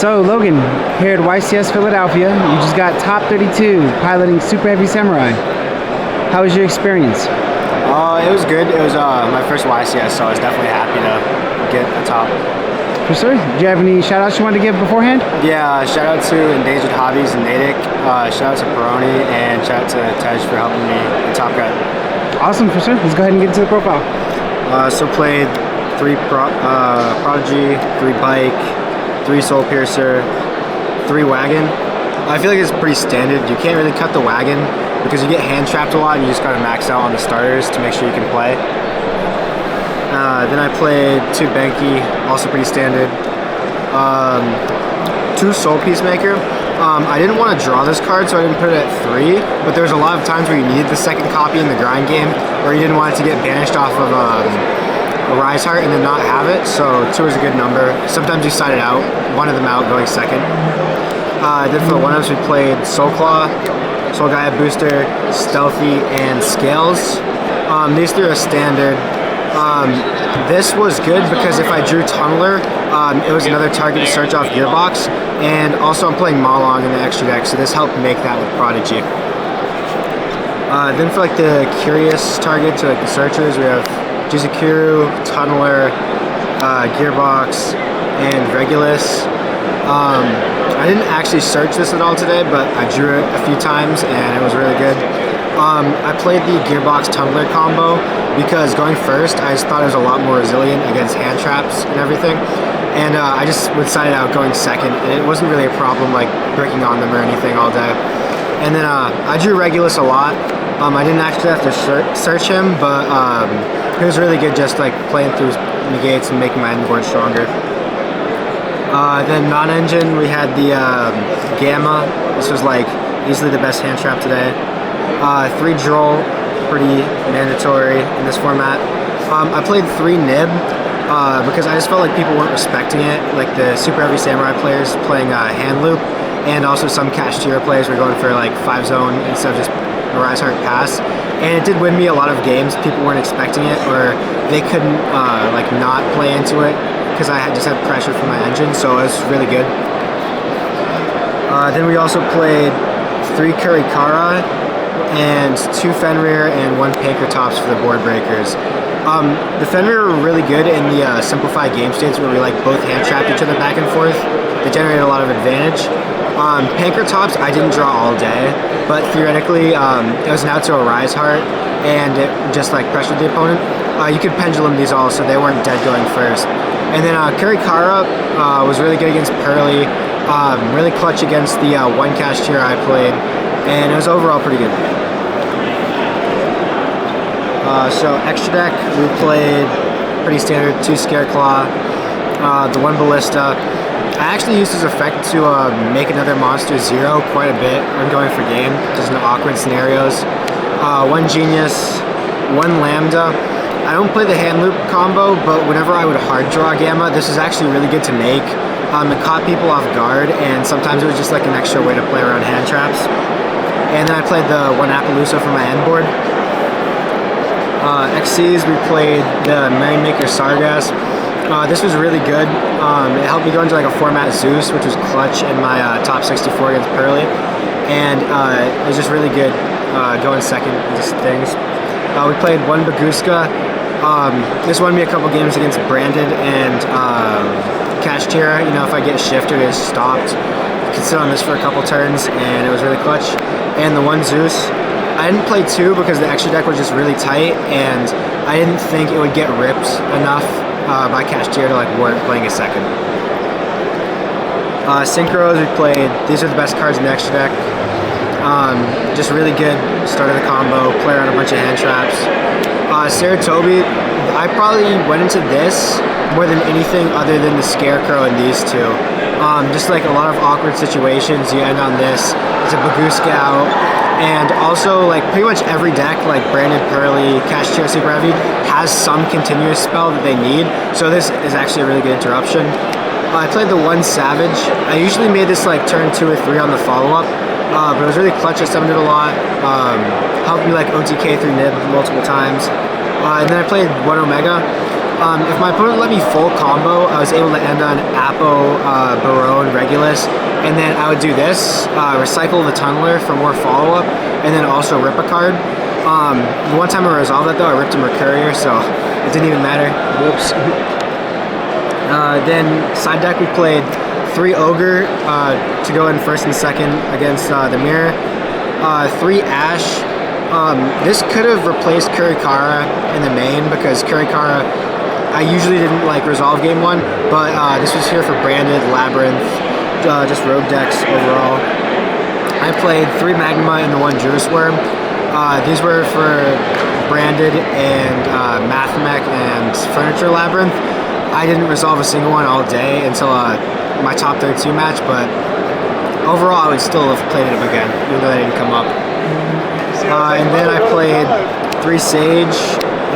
So Logan, here at YCS Philadelphia, you just got top 32 piloting Superheavy Samurai. How was your experience? It was good. It was my first YCS, so I was definitely happy to get the top. For sure. Do you have any shout outs you wanted to give beforehand? Yeah, shout out to Endangered Hobbies and NAWCQ, shout out to Peroni, and shout out to Tej for helping me in Top Gun. Awesome, for sure. Let's go ahead and get into the profile. So played 3 Prodigy, 3 Bike, 3 Soul Piercer, 3 Wagon. I feel like it's pretty standard. You can't really cut the Wagon because you get hand trapped a lot and you just gotta max out on the starters to make sure you can play. Then I played 2 Benki, also pretty standard. 2 Soul Peacemaker. I didn't want to draw this card, so I didn't put it at 3, but there was a lot of times where you needed the second copy in the grind game, or you didn't want it to get banished off of a Rise Heart and then not have it, so 2 is a good number. Sometimes you side it out, one of them out going second. Then for the 1-ups we played Soul Claw, Soul Gaia Booster, Stealthy, and Scales. These 3 are standard. This was good because if I drew Tunneler, it was another target to search off Gearbox, and also I'm playing Malong in the extra deck, so this helped make that with Prodigy. Then for like the curious targets, or like the searchers, we have Jizukuru, Tunneler, Gearbox, and Regulus. I didn't actually search this at all today, but I drew it a few times and it was really good. I played the Gearbox Tunneler combo because going first, I just thought it was a lot more resilient against hand traps and everything. And I just would side it out going second, and it wasn't really a problem like breaking on them or anything all day. And then I drew Regulus a lot. I didn't actually have to search him, but he was really good just like playing through negates and making my end board stronger. Then non-engine, we had the Gamma. This was like easily the best hand trap today. 3 Droll, pretty mandatory in this format. I played 3 Nib because I just felt like people weren't respecting it. Like the Superheavy Samurai players playing hand loop, and also some Kashtira players were going for like 5 zone instead of just a Rise Heart pass. And it did win me a lot of games. People weren't expecting it, or they couldn't like not play into it because I just had pressure from my engine, so it was really good. Then we also played 3 Kurikara and 2 Fenrir and 1 Pankratops for the board breakers. The Fenrir were really good in the simplified game states where we like both hand trapped each other back and forth. They generated a lot of advantage. Pankratops I didn't draw all day, but theoretically it was an out to a Rise Heart and it just like pressured the opponent. You could pendulum these all so they weren't dead going first. And then Kurikara was really good against Pearly, really clutch against the 1 Kashtira I played, and it was overall pretty good. So extra deck, we played pretty standard 2 Scareclaw, the 1 Ballista. I actually used this effect to make another monster 0 quite a bit when going for game, just in awkward scenarios. 1 Genius, 1 Lambda. I don't play the hand loop combo, but whenever I would hard draw Gamma, this is actually really good to make. It caught people off guard, and sometimes it was just like an extra way to play around hand traps. And then I played the 1 Appaloosa for my end board. XCs, we played the Merrymaker Sargass. This was really good. It helped me go into like a format Zeus, which was clutch in my top 64 against Pearly. And it was just really good going second into things. We played 1 Baguska. This won me a couple games against Branded and Kashtira. You know, if I get shifted, it stopped. I could sit on this for a couple turns, and it was really clutch. And the 1 Zeus, I didn't play 2 because the extra deck was just really tight, and I didn't think it would get ripped enough by Kashtira to like warrant playing a second. Synchros, we played. These are the best cards in the extra deck. Just really good start of the combo, play around a bunch of hand traps. Saratobi, I probably went into this more than anything other than the Scarecrow and these 2. Just like a lot of awkward situations, you end on this. It's a Baguska out. And also, like, pretty much every deck, like Branded, Pearly, Kashtira, Superheavy, has some continuous spell that they need. So this is actually a really good interruption. I played the 1 Savage. I usually made this like turn 2 or 3 on the follow-up. But it was really clutch. I summoned it a lot. Helped me like OTK through Nib multiple times. And then I played 1 Omega. If my opponent let me full combo, I was able to end on Apo, Barone, Regulus, and then I would do this, recycle the Tunneler for more follow-up, and then also rip a card. The one time I resolved that though, I ripped a Mercurier, so it didn't even matter. Whoops. Then side deck we played 3 Ogre to go in first and second against the Mirror, 3 Ash. This could have replaced Kurikara in the main because Kurikara I usually didn't like resolve game 1, but this was here for Branded, Labyrinth, just rogue decks overall. I played 3 Magma and the 1 Judas Worm. These were for Branded and Mathmech and Furniture Labyrinth. I didn't resolve a single one all day until my top 32 match, but overall I would still have played it again, even though they didn't come up. And then I played 3 Sage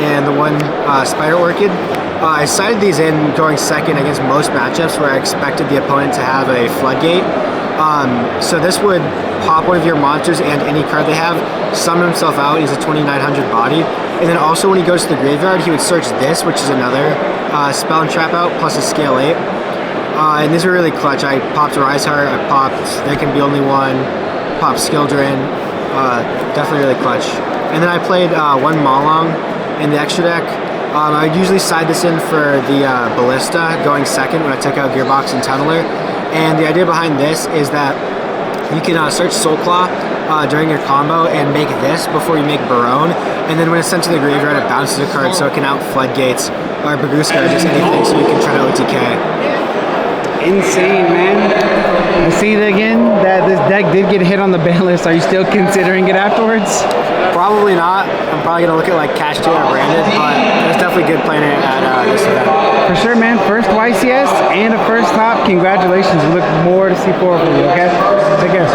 and the 1 Spider Orchid. I sided these in going second against most matchups where I expected the opponent to have a Floodgate. So this would pop one of your monsters and any card they have, summon himself out, he's a 2900 body, and then also when he goes to the graveyard, he would search this, which is another spell and trap out, plus a scale 8. And these were really clutch. I popped Rise Heart, I popped There Can Be Only One, popped Skill Drain, definitely really clutch. And then I played 1 Malong in the extra deck. I would usually side this in for the Ballista going second when I took out Gearbox and Tunneler. And the idea behind this is that you can search Soulclaw during your combo and make this before you make Barone. And then when it's sent to the graveyard, it bounces a card so it can out Floodgates or Baguska or just anything so you can try to OTK. Insane, man. I see again that this deck did get hit on the ban list. Are you still considering it afterwards? Probably not. I'm probably going to look at like Cash 2 or Branded, but it's definitely good playing it at this event. For sure, man. First YCS and a first top. Congratulations. We look more to see forward from you, okay? Take care.